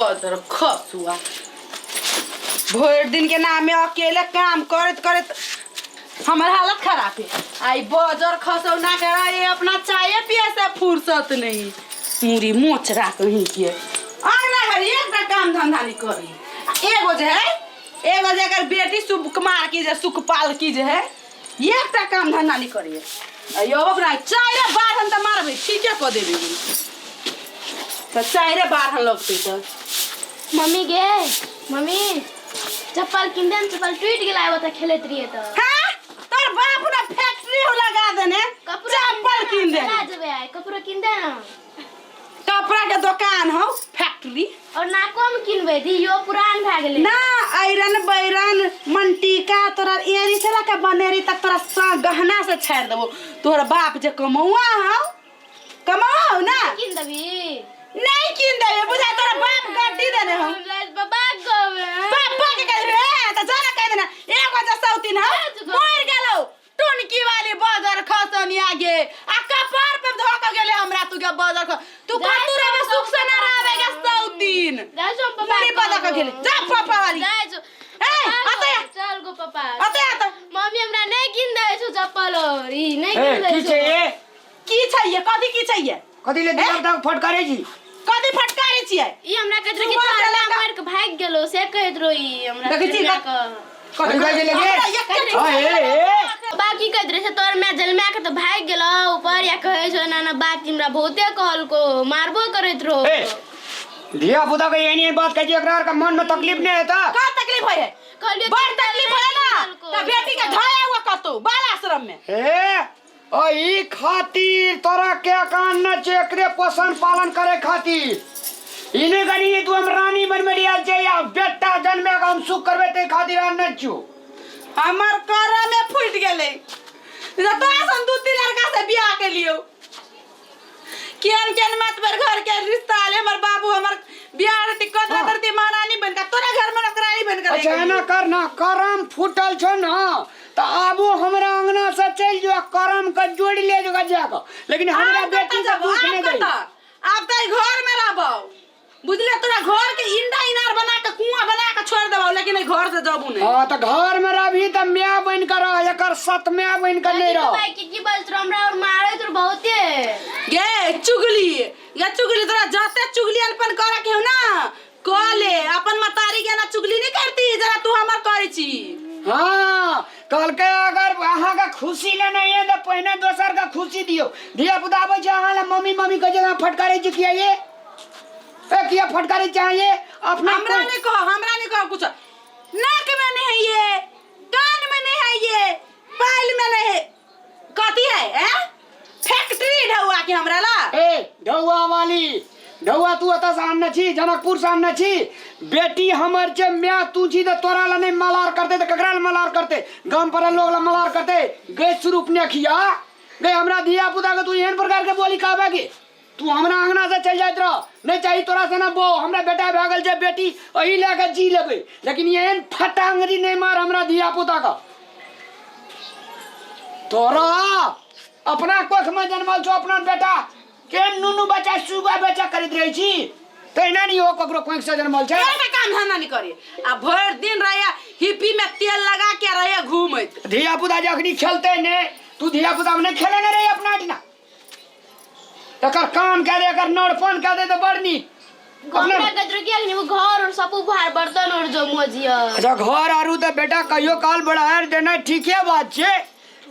बदर खसुआ भोर दिन के नामे अकेले काम करत करत हमार हालत खराब है। आई बजर खसौना के रहे अपना चाय पिए से फुर्सत नहीं। मुरी मोचरा कहीं के अंगना घर एक काम धंधा नहीं करी। एगो जे है एगो जे अगर बेटी सुख कुमार की जे सुखपाल की जे है एक काम धंधा नहीं करिए। अयो बकरा चाय बारहन त मारबे ठीक है क देबे तो चाय बारहन लगते तो मम्मी गे मम्मी चप्पल किन दे चप्पल टूट गेला बता खेलत रहिए तो हां तोर बाप ना फैक्ट्री हो लगा देने चप्पल किन दे ला जबे आए कपड़ा किन दे ना कपड़ा के दुकान हो फैक्ट्री और ना कम किनबे दी यो पुरान भ गेले ना आयरन बैरन मंटिका तोरा एरी चला के बनेरी तक तोरा गहना से छाड़ देबो। तोर बाप जे कमौआ हो कमाओ ना किन दबी नहीं किन देबे बुझा तोरा बाप गड्डी देने हो बाबा गवे पापा के कह रे त जाना कह देना एगो जे सौतीन हो मर गेलो टुनकी वाली बजर खसनी आगे आ कपार पे धोक गेले हमरा तू के बजर तू कतुरे में सुख से ना रहबेगा सौतीन जाजो पापा मेरी बजर के गेले जा पापा वाली जाजो ए आते चल गो पापा आते आते मम्मी हमरा नहीं किन दे छ चप्पल और ई नहीं किन दे की चाहिए की चाहिए कथि की चाहिए कथि ले दिमाग तक फटकारे जी कथि फटकारे छियै ई हमरा कहत रही ताला मार के भाग गेलो से कहत रही हमरा कथि भागे लगे हां बाकी कहत रही तोर मैं जलमा के तो भाग गेलो ऊपर या कहे छ ना ना बात हमरा बहुते कहल को मारबो करत रहो धिया पुता के एनी बात कह एकरा का मन में तकलीफ नहीं है का तकलीफ है बड़ तकलीफ है ना त बेटी के धया हुआ कतो बाल आश्रम में ए ओई खातिर तोरा के कान न चेकरे पोषण पालन करे खातिर इने गनी तू हम रानी बन मरिया जे या बेटा जन्मे का हम सुख करबे ते खातिर न छु हमर कर में फूट गेले तो आसन दू तीन लड़का से बियाह के लियो केन मत पर घर के रिश्ता आले हमर बाबू हमर बियाह टिकट करती महारानी बन का तोरा घर में नौकरानी बन कर अच्छा ना करना करम फूटल छ ना त आबो हमरा अंगना से चल जो करम का जोड़ी ले जो जाके लेकिन हमरा बेटी के दुख नहीं दे आप त घर में रहबो बुझले तोरा घर के इंडा इनार बना के कुआं बना के छोड़ देबो लेकिन घर से जाबू नहीं। हां त घर में रहबी त म्या बन कर एकर सत म्या बन कर नहीं रह भाई की बोल हमरा और मारे तो बहुते गे चुगली या चुगली तोरा जाते चुगली अनपन करे के हो ना कले अपन मतारी के ना चुगली नहीं करती जरा तू हमर करै छी। हां कल के अगर अहां का खुशी ले नहीं है त पहिने दोसर का खुशी दियो धिया पुता आबै छ अहां ला मम्मी मम्मी के जगह फटकारे जी किया ये ए किया फटकारे चाहिए अपना हमरा नहीं कहो कुछ नाक में नहीं है ये कान में नहीं है ये बाल में नहीं है कथी है फैक्ट्री ढौआ के हमरा ला ए ढौआ वाली ढौआ तू अता सामने छी जनकपुर सामने छी बेटी हमर जे म्या तू छी त तोरा ला नहीं मलार करते त ककरा ला मलार करते गांव पर लोग ला मलार करते गए स्वरूप ने खिया गए हमरा धिया पुता के तू एहन प्रकार के बोली कहबे के तू हमरा अंगना से चल जात रह नहीं चाहिए तोरा से ना बो हमरा बेटा भागल जे बेटी ओही लेके जी लेबे लेकिन एहन फटांगरी नहीं मार हमरा धिया पुता का तोरा अपना कोख में जन्मल छो अपना बेटा के नुनु बच्चा सुगा बेचा करत रही छी तैना नहीं हो ककरो कोख से जन्मल छे का काम धंधा नहीं करे आ भर दिन रहया हिप्पी में तेल लगा के रहया घूमत धिया पुता जखनी खेलते ने तू धिया पुता में खेले न रही अपना आटिना एकर काम कर एकर नौरपन कर दे तो बड़नी हमरा कतरो के नहीं वो घर और सब बाहर बर्तन और जो मोजिया अच्छा घर आरू तो बेटा कहियो काल बढ़ाएर देना ठीके बात छे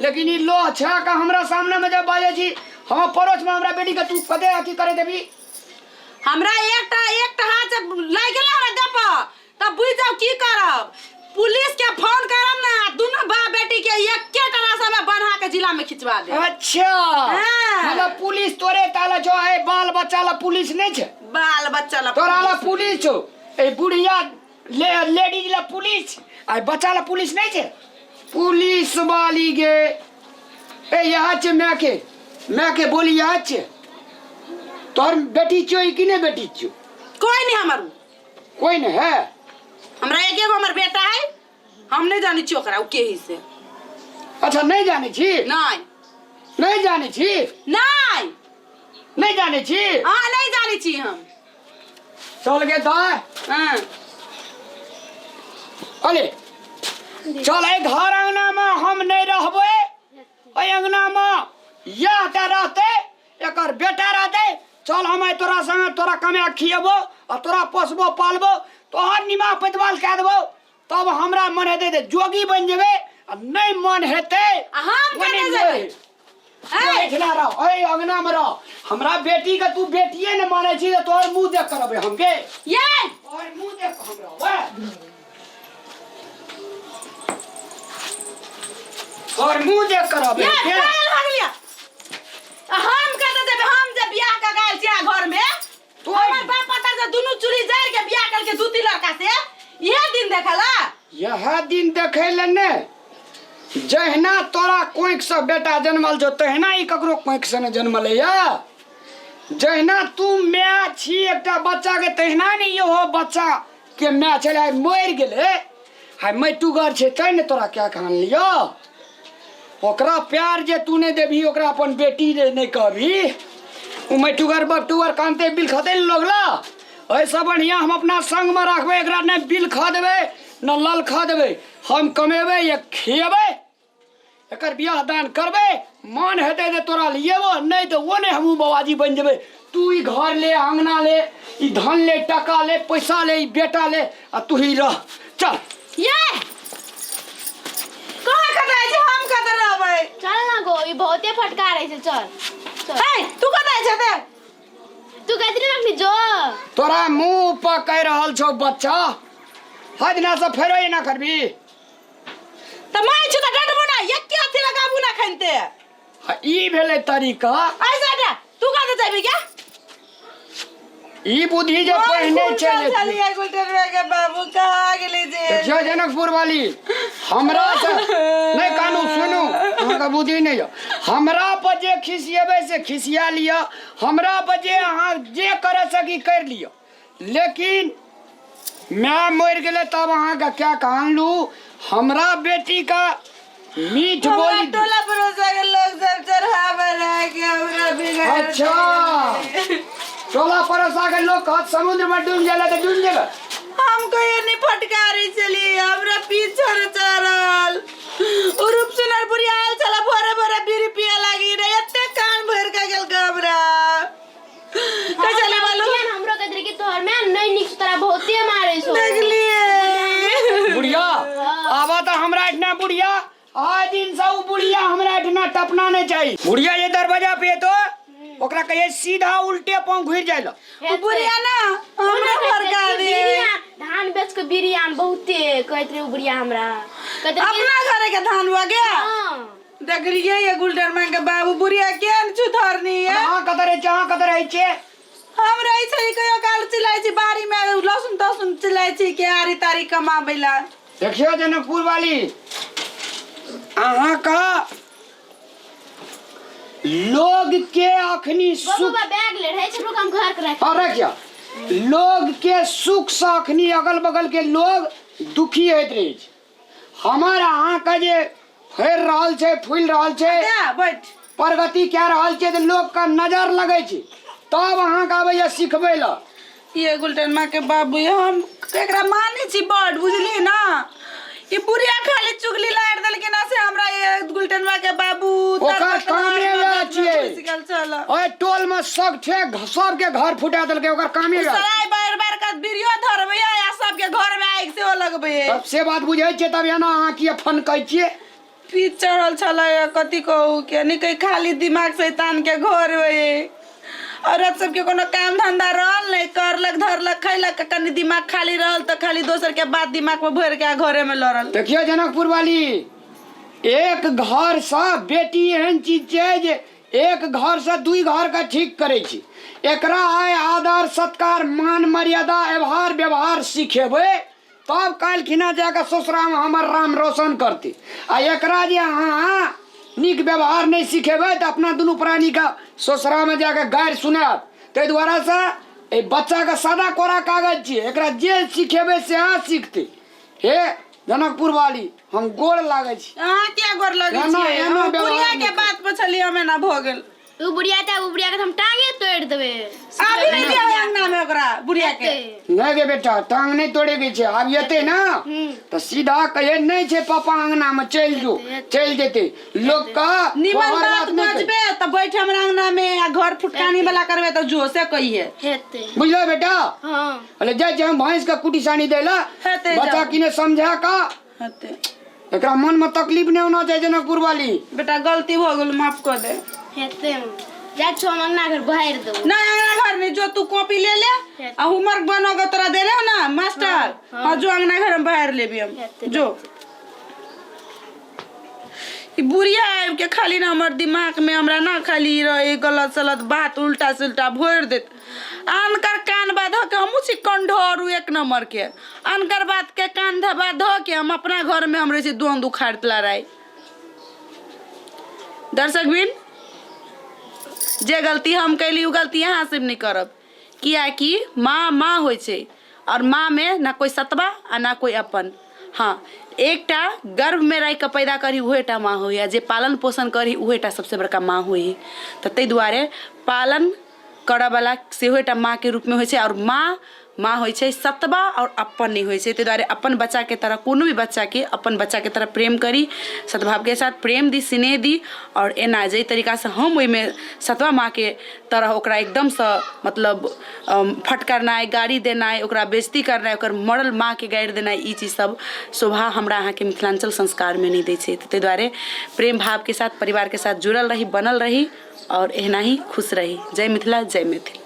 लेकिन ई लो छा का हमरा सामने में जब बाजे छी हम पड़ोस में हमरा बेटी के तू कदे की करे देबी हमरा एकटा हाथ से लाग गेला हमरा दप तब बुझ जाओ की करब पुलिस के फोन करम ना दोनों बाप बेटी के एके तरह में बन्हा के जिला में खिंचवा दे। अच्छा मतलब पुलिस तोरे ताला जो है बाल बच्चा ला पुलिस नहीं छे बाल बच्चा ला तोरा ला पुलिस छो ए बुढ़िया लेडीज ला पुलिस आ बच्चा ला पुलिस नहीं छे पुलिस वाली गे ए यहाँ छे मैं के बोली यहाँ छे तोर बेटी छो कि नहीं बेटी छो कोई नहीं हमारू कोई नहीं है हमरा एक एगो हमर बेटा है हम नहीं जानी छी ओकरा के ही से अच्छा नहीं जाने छी नहीं जाने छी नहीं नहीं जाने छी हां नहीं जानी छी हम चल गे दाय हाँ अरे चल ए घर अंगना में हम नहीं रहबे ए अंगना में या ते रहते एकर बेटा रहते चल हम तोरा संगे तोरा कमे खिएबो और तोरा पोसबो पालबो तोहर निमा पैतवाल कह देबो तब हमरा मन हेते दे जोगी बन जेबे और नहीं मन हेते हम कने जेबे बैठना रहो ए अंगना में रहो हमरा बेटी के तू बेटिए ने माने छी तो तोहर मुंह देख करबे हमके ये और मुंह देख हमरा वे और मुंह देख करबे ये काल भाग लिया हम कते देबे हम जे बियाह का गाल छिया घर में तू हमर बाप पता से दुनु चुरी जार के बियाह करके दूती लड़का से ये दिन देखला यह दिन देखेले ने जहना तोरा कोइक से बेटा जन्मल जो तहना ई ककरो कोइक से ने जन्मले या जहना तू मैं छी एकटा बच्चा के तहना ने यो बच्चा के मैं चले मर गेले हाय मैं टुगर छे तै ने तोरा क्या कान लियो ओकरा प्यार जे तू ने देबी ओकरा अपन बेटी रे नहीं कहबी उ मैं टुगर बटुगर कानते बिल खते लोगला ऐसा बढ़िया हम अपना संग में रखबे एकरा ने बिल खा देबे न लल खा देबे हम कमेबे या खिएबे एकर बियाह दान करबे मन हेते जे तोरा लिएबो नहीं तो वो ने हमू बाबाजी बन जेबे तू ई घर ले अंगना ले ई धन ले टका ले पैसा ले ई बेटा ले आ तू ही रह चल ये कहां कते छै हम कते रहबै चल ना गो ई बहुते फटकार है चल ए तू कते छै ते तू कहती रखनी जो तोरा मुंह पर कह रहल छौ बच्चा हद ना से फेरो ना करबी त मैं छु त डटबो ना एक के अथी लगाबू ना खनते ई भेले तरीका ऐसा दे तू कते जाबी क्या ई बुद्धि जे पहने चले चलिए गुलटर के बाबू कहां गेली जे जो जनकपुर वाली हमरा से नहीं कानू सुनू अहाँके बुद्धि नहीं है हमरा पर जे खिसिएबे से खिसिया लिया हमरा पर जे अहाँ जे करे सकी कर लिया लेकिन मैं मर गेले तब अहाँके क्या कान लू हमरा बेटी का मीठ बोली टोला परोसा के लोग सब चढ़ावे रह के हमरा बिगड़ अच्छा टोला परोसा के लोग कहत समुद्र में डूब जाला तो डूब जाएगा हमको ये नहीं फटकारी चली हमरा पीछे चढ़ल उरुप सुनर बुरी आयल चला भरे भरे बीड़ी पिया लागी रे एते कान भर के गेल गबरा चले बालू हमरो कदर की तोहर में नहीं निक तरह बहुते मारे छो देख लिए बुढ़िया आवा तो हमरा इतना बुढ़िया आज दिन से उ बुढ़िया हमरा इतना टपना नहीं चाहिए बुढ़िया ये दरवाजा पे तो ओकरा कहे सीधा उल्टे पांव घुर जाइला बुढ़िया ना हमरा फरका दे धान बेच के बिरियान बहुते कहत रे बुढ़िया हमरा कहत अपना घरे के धान हुआ गया देख लिए ये गुलटर मां के बाबू बुढ़िया केन छुथरनी है हां कदर जहां कदर है छे हमरा ई छै कयो काल चिल्लाई छी बाड़ी में लहसुन तसुन चिल्लाई छी के आरी तारी कमाबेला देखियो जनकपुर वाली अहाँ का लोग के अखनी सुख बाबा बैग ले रहे छै रुक हम घर के रख अरे क्या लोग के सुख से अखनी अगल बगल के लोग दुखी होत रहे छै हमर अहाँ का जे फैर रहल छै फूल रहल छै जा बैठ प्रगति क्या रहल छै तो लोग का नजर लगे छै तब अहाँ का आबैया सिखबै ला ये गुलटन माँ के बाबू हम एकरा माने छी बड़ बुझली ना ये बुढ़िया खाली चुगली लाड़ दल के ना से हमरा ये गुलटन माँ के बाबू ओकर कामे ला छियै सिकल चल ओए टोल में सब छे सब के घर फुटा दल के ओकर कामे ला सराय बार बार का वीडियो धरबे या सब के घर में आइक से लगबे तब से बात बुझै छै तब एना अहाँ की फन कहै छियै पीछ चढ़ल छला कथी कहू के नहीं कहीं खाली दिमाग शैतान के घर होए औरत सबके कोनो काम धंधा रहल नहीं करलक धरलक खैलक कनी दिमाग खाली रहल तो खाली दोसर के बात दिमाग में भर के घरे में लड़ल देखियो जनकपुर वाली एक घर से बेटी एहन चीज छै जे एक घर से दुई घर का ठीक करे छी एकरा आय आदर सत्कार मान मर्यादा व्यवहार व्यवहार सिखेबे तब काल खिना जाकर ससुरा में हमर राम रोशन करती आ एकरा जे अहाँ निक व्यवहार नहीं सिखेबे तो अपना दुनू प्राणी का ससुरा में जाकर गायर सुनात ते द्वारा से ए बच्चा का सादा कोरा कागज छी एकरा जे सिखेबे से अहाँ सीखते हे जनकपुर वाली हम गोड़ लागे छी अहाँ क्या गोर लगे एना छी एना बुढ़िया व्यवहार के बात पूछली हमें ना भ गेल उ बुढ़िया था उ बुढ़िया के हम टांगे तोड़ देबे अभी नहीं दिया अंगना में ओकरा बुढ़िया के नहीं गे बेटा टांग नहीं तोड़े छे अब येते ना तो सीधा कहे नहीं छे पापा अंगना में चल जेते लोग का निमन बाहर बात नहीं कहे। बजबे त बैठ हमरा अंगना में आ घर फुटकानी वाला करबे त जो से कहिए हेते बुझलो बेटा हां अरे जे हम भैंस का कुटी सानी देला हेते बच्चा जा। किने समझा का हते एकरा मन में तकलीफ नहीं होना चाहिए जनकपुर वाली बेटा गलती हो गेल माफ कर दे हेते जा छो अंगना घर बाहर दो ना अंगना घर में जो तू कॉपी ले ले आ होमवर्क बनोगे तोरा दे रहे हो ना मास्टर हां जो अंगना घर में बाहर लेबी हम जो ई बुढ़िया आब के खाली ना हमर दिमाग में हमरा ना खाली रहे गलत सलत बात उल्टा सुल्टा भोर देत अनकर कान बाध के हमू चिकन ढोरू एक नंबर के अनकर बात के कान धबा धो के हम अपना घर में हमरे से दोन दुखाड़तला रही दर्शक बिन जे गलती हम कैली उ गलती यहाँ से नहीं करब किया कि माँ माँ होइ छै और माँ में ना कोई सतबा आ ना कोई अपन हाँ एकटा गर्भ में रह के पैदा करी उहेटा माँ होइए जे पालन पोषण करी उहेटा सबसे बड़का माँ होइए तो तै दुआरे पालन करऽ वाला सेहो एकटा माँ के रूप में होइ छै और माँ होइ छै सतबा और अपन नहीं होइ छै तै दुआरे अपन बच्चा के तरह कोनो भी बच्चा के अपन बच्चा के तरह प्रेम करी सद्भाव के साथ प्रेम दी स्नेह दी और एना जे तरीका से हम ओइ में सतबा माँ के तरह ओकरा एकदम से मतलब फटकारनाइ गाड़ी देनाइ ओकरा बेइज्जती करनाइ ओकर मरल माँ के गाड़ि देनाइ ई चीज सब शोभा हमरा अहाँ के मिथिलांचल संस्कार में नहीं दै छै तै दुआरे प्रेम भाव के साथ परिवार के साथ जुड़ल रही बनल रही और एहना ही खुश रही जय मिथिला जय मैथिल।